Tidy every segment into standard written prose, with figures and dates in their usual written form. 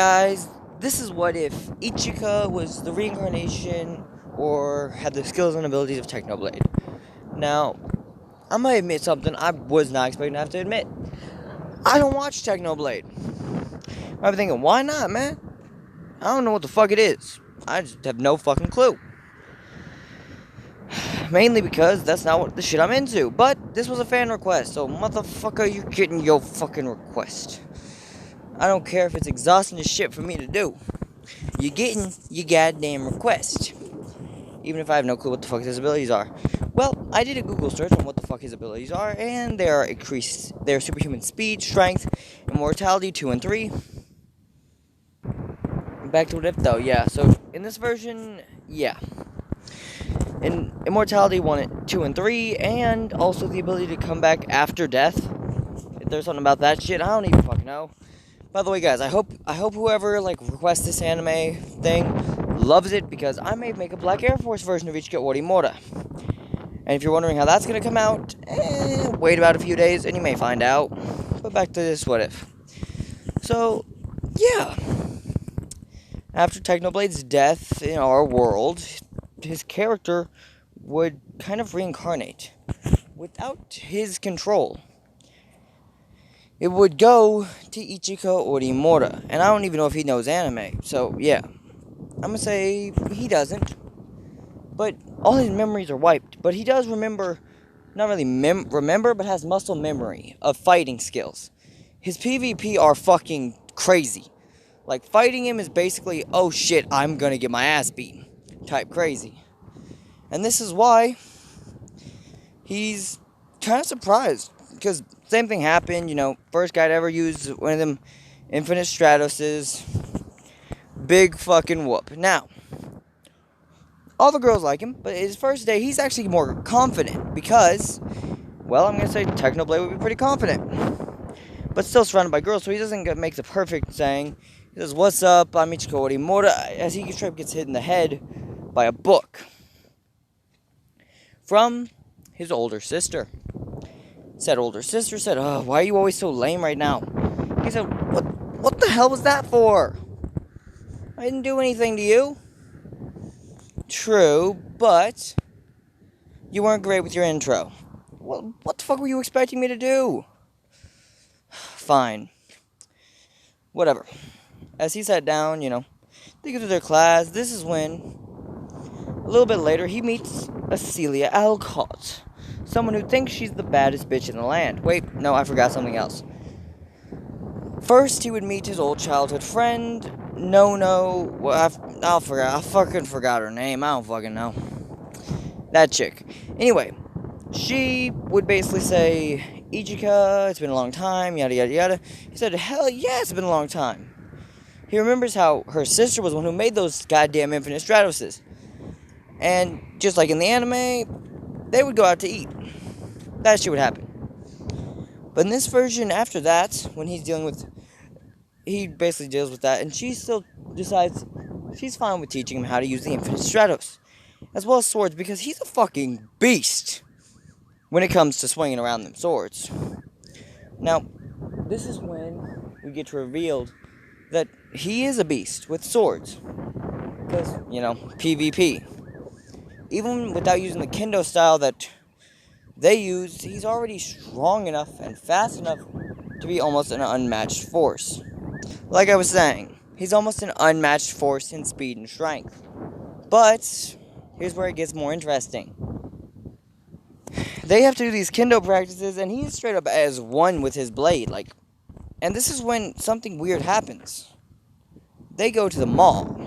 Guys, this is what if Ichika was the reincarnation or had the skills and abilities of Technoblade. Now, I'm gonna admit something I was not expecting to have to admit. I don't watch Technoblade. I'm thinking, why not, man? I don't know what the fuck it is. I just have no fucking clue. Mainly because that's not what the shit I'm into. But this was a fan request, so motherfucker, you're getting your fucking request. I don't care if it's exhausting as shit for me to do. You're getting your goddamn request. Even if I have no clue what the fuck his abilities are. Well, I did a Google search on what the fuck his abilities are, and they are superhuman speed, strength, immortality 2 and 3. Back to what if though, yeah. So in this version, yeah. In immortality 1, 2, and 3, and also the ability to come back after death. If there's something about that shit, I don't even fucking know. By the way, guys, I hope whoever requests this anime thing loves it, because I may make a Black Air Force version of ichika orimura. And if you're wondering how that's gonna come out, wait about a few days and you may find out. But back to this what if. So, yeah. After Technoblade's death in our world, his character would kind of reincarnate without his control. It would go to Ichika Orimura, and I don't even know if he knows anime, so yeah. I'm gonna say he doesn't, but all his memories are wiped. But he does remember, not really remember, but has muscle memory of fighting skills. His PvP are fucking crazy. Like, fighting him is basically, oh shit, I'm gonna get my ass beaten type crazy. And this is why he's kind of surprised, because same thing happened, first guy to ever use one of them infinite Stratoses. Big fucking whoop. Now, all the girls like him, but his first day, he's actually more confident, because, well, I'm going to say Technoblade would be pretty confident. But still surrounded by girls, so he doesn't make the perfect saying. He says, "What's up, I'm Ichika Orimura," as he gets hit in the head by a book from his older sister. Said older sister said, "Oh, why are you always so lame right now?" He said, What the hell was that for? I didn't do anything to you." "True, but you weren't great with your intro." "Well, what the fuck were you expecting me to do?" "Fine. Whatever." As he sat down, they go through their class. This is when, a little bit later, he meets Celia Alcott. Someone who thinks she's the baddest bitch in the land. Wait, no, I forgot something else. First, he would meet his old childhood friend, I fucking forgot her name. I don't fucking know. That chick. Anyway, she would basically say, "Ichika, it's been a long time, yada yada yada." He said, "Hell yeah, it's been a long time." He remembers how her sister was the one who made those goddamn infinite Stratoses. And just like in the anime, they would go out to eat. That shit would happen. But in this version, after that, when he basically deals with that, and she still decides she's fine with teaching him how to use the infinite Stratos, as well as swords, because he's a fucking beast when it comes to swinging around them swords. Now, this is when we get revealed that he is a beast with swords, because, PvP. Even without using the kendo style that they used, he's already strong enough and fast enough to be almost an unmatched force. Like I was saying, he's almost an unmatched force in speed and strength. But here's where it gets more interesting. They have to do these kendo practices, and he's straight up as one with his blade. And this is when something weird happens. They go to the mall.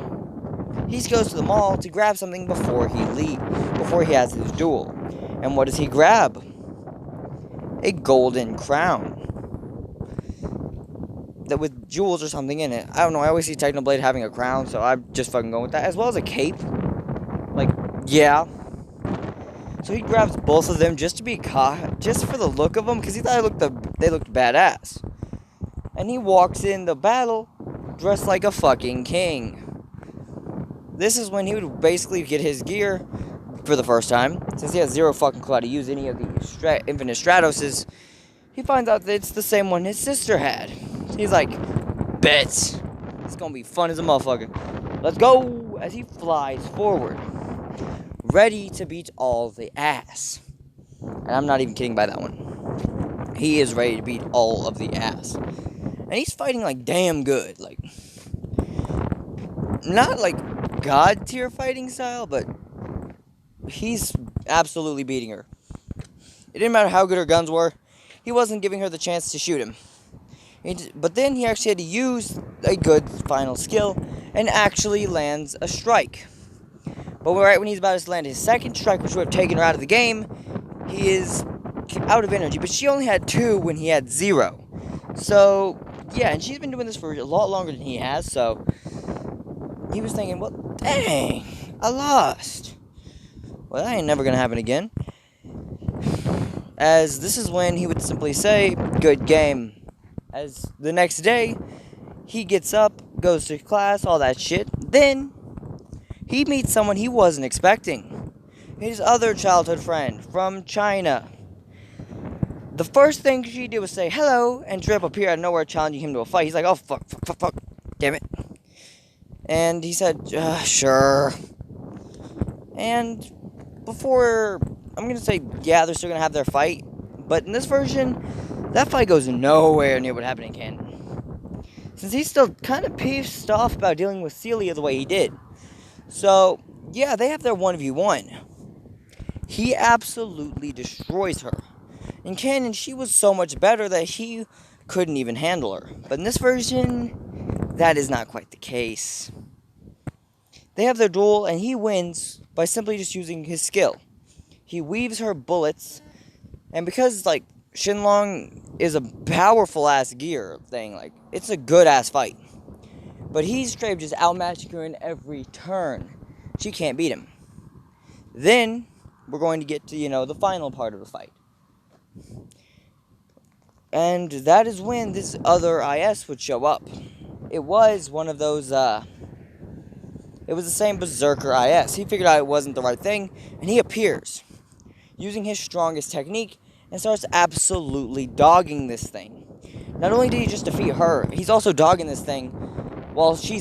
He goes to the mall to grab something before he has his duel. And what does he grab? A golden crown. That with jewels or something in it. I don't know, I always see Technoblade having a crown, so I'm just fucking going with that. As well as a cape. Yeah. So he grabs both of them just to be just for the look of them, because he thought they looked badass. And he walks in the battle dressed like a fucking king. This is when he would basically get his gear for the first time. Since he has zero fucking clue how to use any of the infinite Stratoses, he finds out that it's the same one his sister had. He's like, "Bet." He's It's gonna be fun as a motherfucker. Let's go! As he flies forward, ready to beat all the ass. And I'm not even kidding by that one. He is ready to beat all of the ass. And he's fighting like damn good. Like, not like God tier fighting style, but he's absolutely beating her. It didn't matter how good her guns were. He wasn't giving her the chance to shoot him. But then he actually had to use a good final skill and actually lands a strike. But right when he's about to land his second strike, which would have taken her out of the game, he is out of energy. But she only had 2 when he had 0. So, yeah, and she's been doing this for a lot longer than he has, so he was thinking, well, dang, I lost. Well, that ain't never going to happen again. As this is when he would simply say, good game. As the next day, he gets up, goes to class, all that shit. Then, he meets someone he wasn't expecting. His other childhood friend from China. The first thing she did was say hello, and Drip appeared out of nowhere challenging him to a fight. He's like, oh, fuck, damn it. And he said, sure. And before, I'm going to say, yeah, they're still going to have their fight. But in this version, that fight goes nowhere near what happened in canon. Since he's still kind of pissed off about dealing with Celia the way he did. So, yeah, they have their 1v1. He absolutely destroys her. In canon, she was so much better that he couldn't even handle her. But in this version, that is not quite the case. They have their duel, and he wins by simply just using his skill. He weaves her bullets, and because, like, Shenlong is a powerful-ass gear thing, like, it's a good-ass fight. But he's straight just outmatching her in every turn. She can't beat him. Then, we're going to get to, the final part of the fight. And that is when this other IS would show up. It was one of those, it was the same Berserker IS. He figured out it wasn't the right thing, and he appears, using his strongest technique, and starts absolutely dogging this thing. Not only did he just defeat her, he's also dogging this thing while she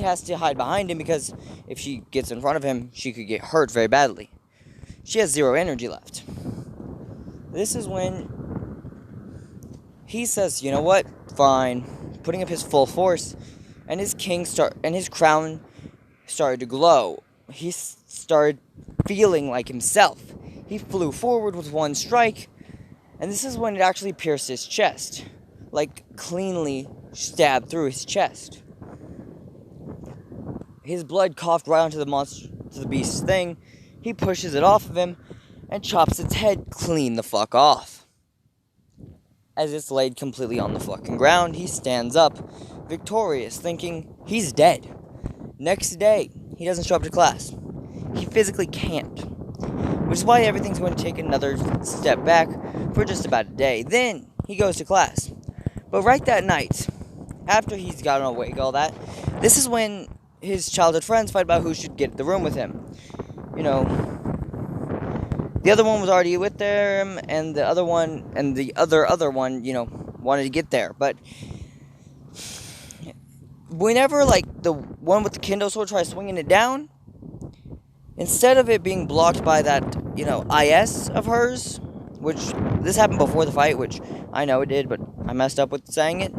has to hide behind him, because if she gets in front of him, she could get hurt very badly. She has 0 energy left. This is when he says, you know what, fine, putting up his full force, and his crown started to glow. He started feeling like himself. He flew forward with one strike, and this is when it actually pierced his chest, like cleanly stabbed through his chest. His blood coughed right onto the beast's thing. He pushes it off of him and chops its head clean the fuck off. As it's laid completely on the fucking ground, he stands up, victorious, thinking he's dead. Next day, he doesn't show up to class. He physically can't. Which is why everything's going to take another step back for just about a day. Then, he goes to class. But right that night, after he's gotten awake, all that, this is when his childhood friends fight about who should get the room with him. The other one was already with them, and the other one, wanted to get there. But whenever, the one with the kendo sword tries swinging it down, instead of it being blocked by that, IS of hers, which this happened before the fight, which I know it did, but I messed up with saying it.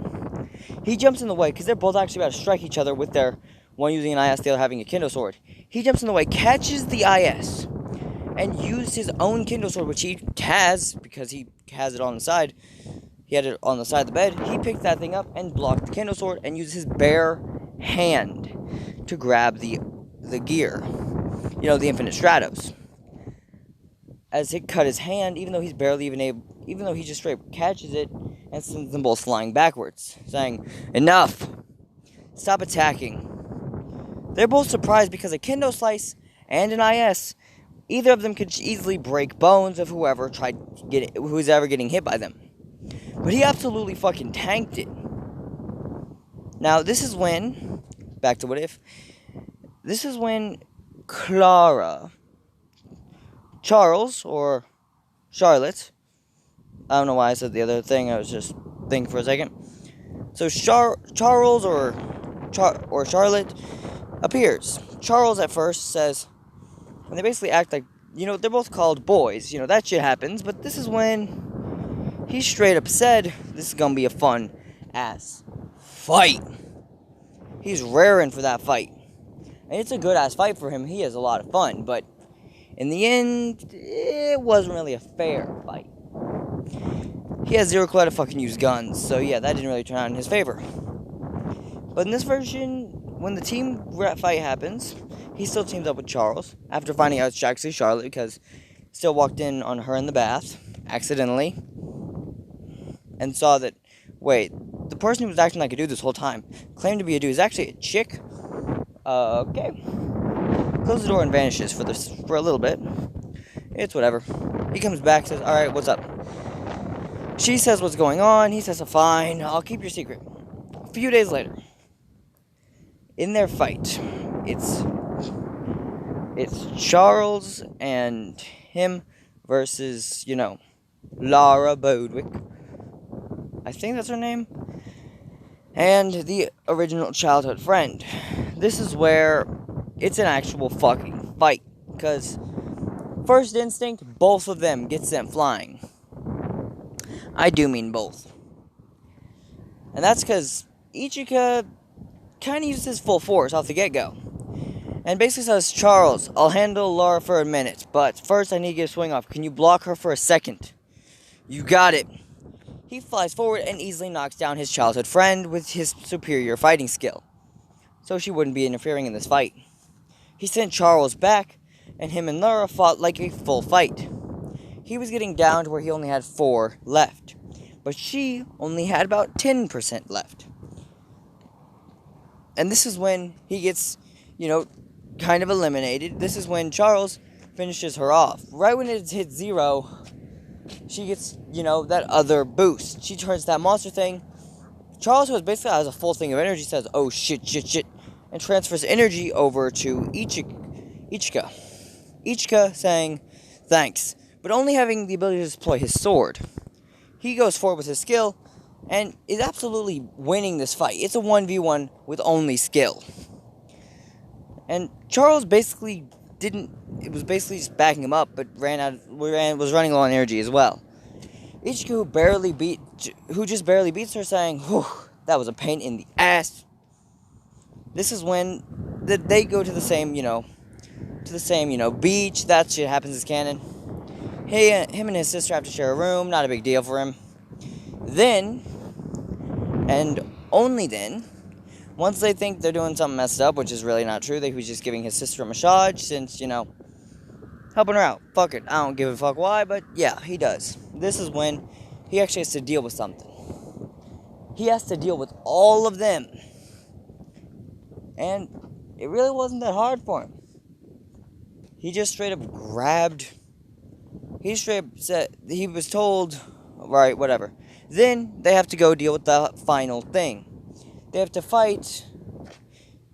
He jumps in the way, because they're both actually about to strike each other with their one using an IS, the other having a kendo sword. He jumps in the way, catches the IS, and used his own kendo sword, which he has, because he has it on the side. He had it on the side of the bed. He picked that thing up and blocked the kendo sword and used his bare hand to grab the gear. The Infinite Stratos. As it cut his hand, even though he's barely even though he just straight catches it and sends them both flying backwards, saying, enough! Stop attacking. They're both surprised because a kendo slice and an IS, either of them could easily break bones of who's ever getting hit by them. But he absolutely fucking tanked it. Now, this is when, back to What If, this is when Charles, or Charlotte, I don't know why I said the other thing, I was just thinking for a second. So Charles, or Charlotte appears. Charles at first says, and they basically act like, they're both called boys. That shit happens, but this is when he straight up said, this is gonna be a fun ass fight. He's raring for that fight. And it's a good ass fight for him. He has a lot of fun, but in the end, it wasn't really a fair fight. He has zero clue how to fucking use guns, so yeah, that didn't really turn out in his favor. But in this version, when the team fight happens, he still teams up with Charles, after finding out it's actually Charlotte, because he still walked in on her in the bath, accidentally, and saw that, wait, the person who was acting like a dude this whole time, claimed to be a dude, is actually a chick? Okay. Closes the door and vanishes for a little bit. It's whatever. He comes back, says, alright, what's up? She says what's going on. He says, fine, I'll keep your secret. A few days later, in their fight, it's Charles and him versus, Lara Bodwick. I think that's her name. And the original childhood friend. This is where it's an actual fucking fight. Because first instinct, both of them get sent flying. I do mean both. And that's because Ichika kind of uses his full force off the get-go. And basically says, Charles, I'll handle Laura for a minute, but first I need to get a swing off. Can you block her for a second? You got it. He flies forward and easily knocks down his childhood friend with his superior fighting skill, so she wouldn't be interfering in this fight. He sent Charles back, and him and Laura fought like a full fight. He was getting down to where he only had 4 left, but she only had about 10% left. And this is when he gets, kind of eliminated. This is when Charles finishes her off. Right when it hits 0, she gets, that other boost. She turns that monster thing. Charles, who basically has a full thing of energy, says, oh shit, and transfers energy over to Ichika. Ichika saying, thanks, but only having the ability to deploy his sword. He goes forward with his skill, and is absolutely winning this fight. It's a 1v1 with only skill. And Charles basically it was basically just backing him up, but was running low on energy as well. Ichika, who just barely beats her, saying, whew, that was a pain in the ass. This is when they go to the same, beach. That shit happens as canon. Him and his sister have to share a room, not a big deal for him. Then, and only then, once they think they're doing something messed up, which is really not true, he was just giving his sister a massage since, helping her out. Fuck it. I don't give a fuck why, but yeah, he does. This is when he actually has to deal with something. He has to deal with all of them. And it really wasn't that hard for him. He just straight up said, he was told, right, whatever. Then they have to go deal with the final thing. They have to fight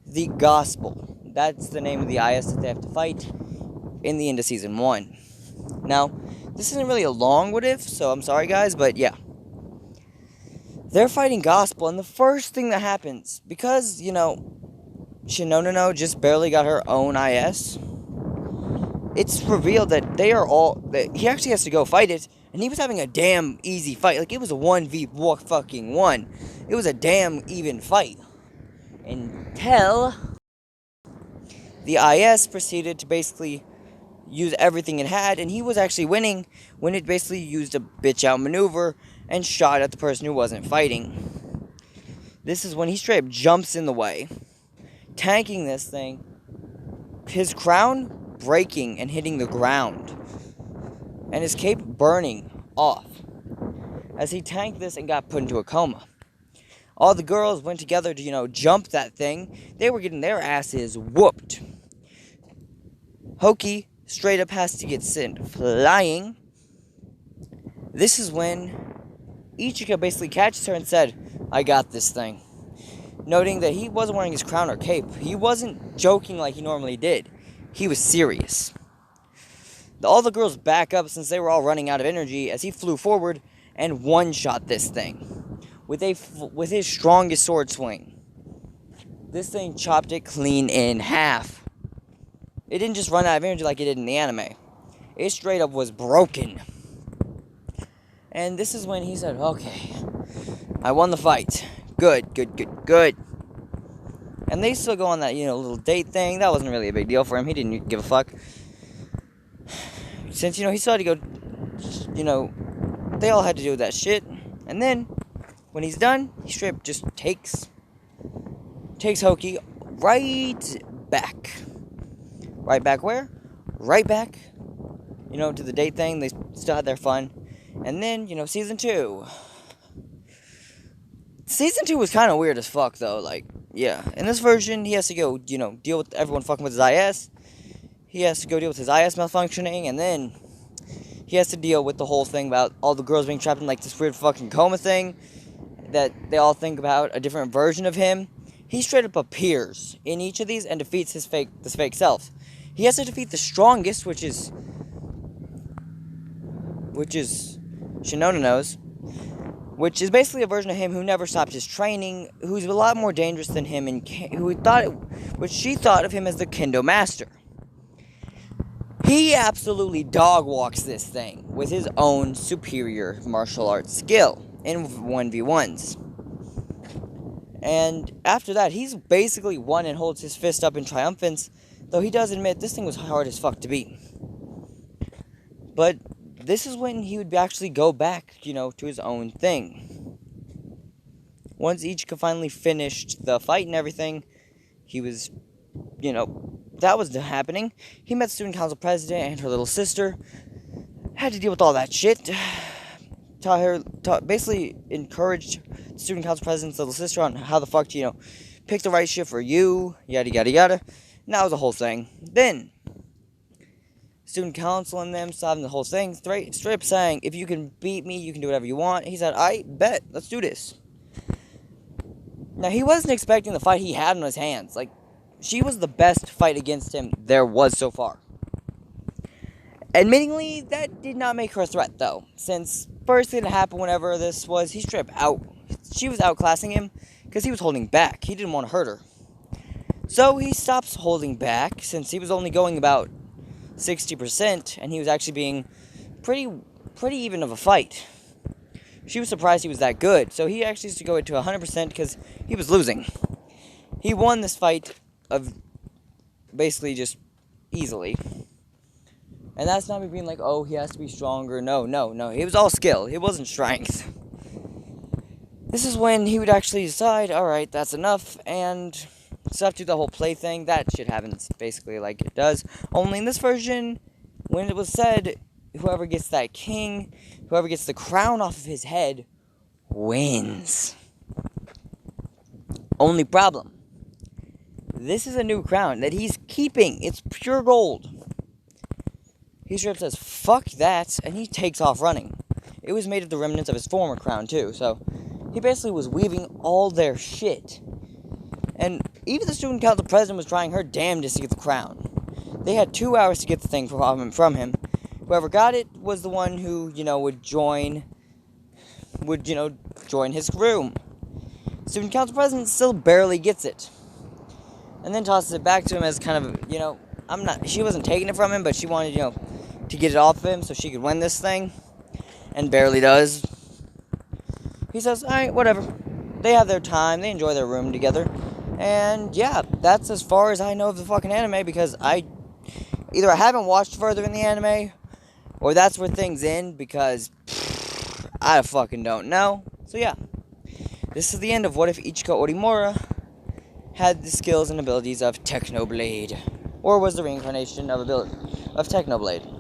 the Gospel. That's the name of the IS that they have to fight in the end of Season 1. Now, this isn't really a long what if, so I'm sorry guys, but yeah. They're fighting Gospel, and the first thing that happens, because, Shinonono just barely got her own IS, it's revealed that that he actually has to go fight it, and he was having a damn easy fight. Like, it was a 1v1. It was a damn even fight. Until the IS proceeded to basically use everything it had, and he was actually winning when it basically used a bitch-out maneuver and shot at the person who wasn't fighting. This is when he straight up jumps in the way, tanking this thing, his crown breaking and hitting the ground, and his cape burning off as he tanked this and got put into a coma. All the girls went together to, jump that thing. They were getting their asses whooped. Hoki straight up has to get sent flying. This is when Ichika basically catches her and said, I got this thing. Noting that he wasn't wearing his crown or cape. He wasn't joking like he normally did. He was serious. All the girls back up since they were all running out of energy as he flew forward and one-shot this thing with his strongest sword swing. this thing chopped it clean in half. It didn't just run out of energy like it did in the anime. It straight up was broken. And this is when he said, okay, I won the fight. Good, good, good, good. And they still go on that, little date thing. That wasn't really a big deal for him. He didn't give a fuck. Since, he still had to go, they all had to do that shit. And then, when he's done, he straight up just takes Hoki right back. Right back where? Right back, to the date thing. They still had their fun. And then, season 2. Season 2 was kind of weird as fuck, though. Like, yeah. In this version, he has to go, deal with everyone fucking with his IS. He has to go deal with his IS malfunctioning, and then he has to deal with the whole thing about all the girls being trapped in, like, this weird fucking coma thing that they all think about a different version of him. He straight up appears in each of these and defeats his fake self. He has to defeat the strongest, which is Shinona knows, which is basically a version of him who never stopped his training, who's a lot more dangerous than him, and which she thought of him as the Kendo Master. He absolutely dog walks this thing with his own superior martial arts skill in 1v1s. And after that, he's basically won and holds his fist up in triumphance, though he does admit this thing was hard as fuck to beat. But this is when he would actually go back, to his own thing. Once Ichika finally finished the fight and everything, he was, that was happening. He met the student council president and her little sister, had to deal with all that shit. Basically encouraged the student council president's little sister on how the fuck to, pick the right shit for you, yada yada yada. And that was the whole thing. Then student council and them stopping the whole thing, straight up saying, if you can beat me, you can do whatever you want. He said, I bet, let's do this. Now, he wasn't expecting the fight he had on his hands. Like, she was the best fight against him there was so far. Admittingly, that did not make her a threat, though. Since first thing that happened whenever this was, she was outclassing him, because he was holding back. He didn't want to hurt her. So, he stops holding back, since he was only going about 60%, and he was actually being pretty even of a fight. She was surprised he was that good, so he actually used to go into 100% because he was losing. He won this fight of basically just easily. And that's not me being like, oh, he has to be stronger. No. It was all skill. It wasn't strength. This is when he would actually decide, alright, that's enough, and stop to the whole play thing. That shit happens basically like it does. Only in this version, when it was said, whoever gets that king, whoever gets the crown off of his head, wins. Only problem. This is a new crown that he's keeping. It's pure gold. He straight up says, fuck that, and he takes off running. It was made of the remnants of his former crown, too, so he basically was weaving all their shit. And even the student council president was trying her damnedest to get the crown. They had 2 hours to get the thing from him. Whoever got it was the one who, would join his room. Student council president still barely gets it. And then tosses it back to him as kind of, she wasn't taking it from him, but she wanted, to get it off of him so she could win this thing. And barely does. He says, alright, whatever. They have their time, they enjoy their room together. And yeah, that's as far as I know of the fucking anime, because I haven't watched further in the anime, or that's where things end, because I fucking don't know. So yeah, this is the end of What If Ichika Orimura had the skills and abilities of Technoblade, or was the reincarnation of Technoblade.